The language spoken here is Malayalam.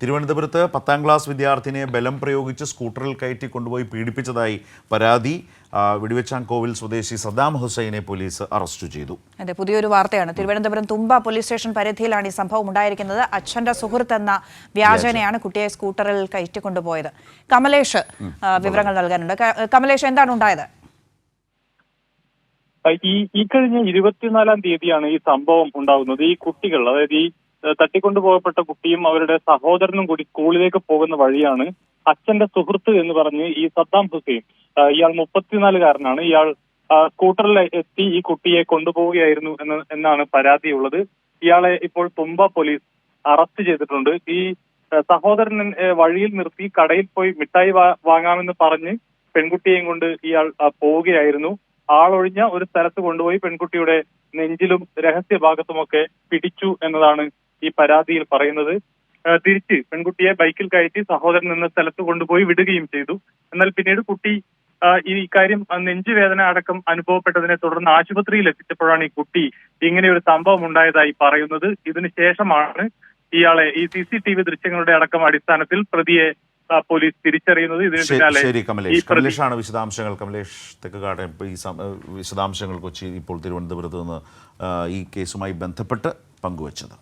തിരുവനന്തപുരത്ത് 10ാം ക്ലാസ് വിദ്യാർത്ഥിനിയെ ബലം പ്രയോഗിച്ച് സ്കൂട്ടറിൽ കയറ്റി കൊണ്ടുപോയി പീഡിപ്പിച്ചതായി പരാതി. വെടിവെച്ചാൻകോവിൽ സ്വദേശി സദ്ദാം ഹുസൈനെ പോലീസ് അറസ്റ്റ് ചെയ്തു. അതെ, പുതിയൊരു വാർത്തയാണ്. തിരുവനന്തപുരം തുമ്പ പോലീസ് സ്റ്റേഷൻ പരിധിയിലാണ് ഈ സംഭവം ഉണ്ടായിരിക്കുന്നത്. അച്ഛന്റെ സുഹൃത്ത് എന്ന വ്യാജനയാണ് കുട്ടിയെ സ്കൂട്ടറിൽ കയറ്റിക്കൊണ്ടുപോയത്. കമലേഷ് വിവരങ്ങൾ നൽകാനുണ്ട്. കമലേഷ്, എന്താണ് ഉണ്ടായത്? ഈ കഴിഞ്ഞ 24-ാം തീയതിയാണ് ഈ സംഭവം ഉണ്ടാകുന്നത്. ഈ കുട്ടികൾ, അതായത് ഈ തട്ടിക്കൊണ്ടുപോകപ്പെട്ട കുട്ടിയും അവരുടെ സഹോദരനും കൂടി സ്കൂളിലേക്ക് പോകുന്ന വഴിയാണ് അച്ഛന്റെ സുഹൃത്ത് എന്ന് പറഞ്ഞ് ഈ സദ്ദാം ഹുസൈൻ, ഇയാൾ 34-കാരനാണ്. ഇയാൾ സ്കൂട്ടറിൽ എത്തി ഈ കുട്ടിയെ കൊണ്ടുപോവുകയായിരുന്നു എന്നാണ് പരാതിയുള്ളത്. ഇയാളെ ഇപ്പോൾ തുമ്പ പോലീസ് അറസ്റ്റ് ചെയ്തിട്ടുണ്ട്. ഈ സഹോദരൻ വഴിയിൽ നിർത്തി കടയിൽ പോയി മിഠായി വാങ്ങാമെന്ന് പറഞ്ഞ് പെൺകുട്ടിയെയും കൊണ്ട് ഇയാൾ പോവുകയായിരുന്നു. ആളൊഴിഞ്ഞ ഒരു സ്ഥലത്ത് കൊണ്ടുപോയി പെൺകുട്ടിയുടെ നെഞ്ചിലും രഹസ്യ ഭാഗത്തുമൊക്കെ പിടിച്ചു എന്നതാണ് ഈ പരാതിയിൽ പറയുന്നത്. തിരിച്ച് പെൺകുട്ടിയെ ബൈക്കിൽ കയറ്റി സഹോദരൻ നിന്ന സ്ഥലത്ത് കൊണ്ടുപോയി വിടുകയും ചെയ്തു. എന്നാൽ പിന്നീട് കുട്ടി ഈ കാര്യം നെഞ്ചുവേദന അടക്കം അനുഭവപ്പെട്ടതിനെ തുടർന്ന് ആശുപത്രിയിൽ എത്തിച്ചപ്പോഴാണ് ഈ കുട്ടി ഇങ്ങനെ ഒരു സംഭവം ഉണ്ടായതായി പറയുന്നത്. ഇതിനു ശേഷമാണ് ഇയാളെ ഈ CCTV ദൃശ്യങ്ങളുടെ അടക്കം അടിസ്ഥാനത്തിൽ പ്രതിയെ പോലീസ് തിരിച്ചറിയുന്നത്. ഇതിന് ശരി, കമലേഷാണ് വിശദാംശങ്ങൾ. കമലേഷ് തെക്കുകാട് ഈ വിശദാംശങ്ങൾ കൊച്ചി ഇപ്പോൾ തിരുവനന്തപുരത്ത് നിന്ന് ഈ കേസുമായി ബന്ധപ്പെട്ട് പങ്കുവച്ചത്.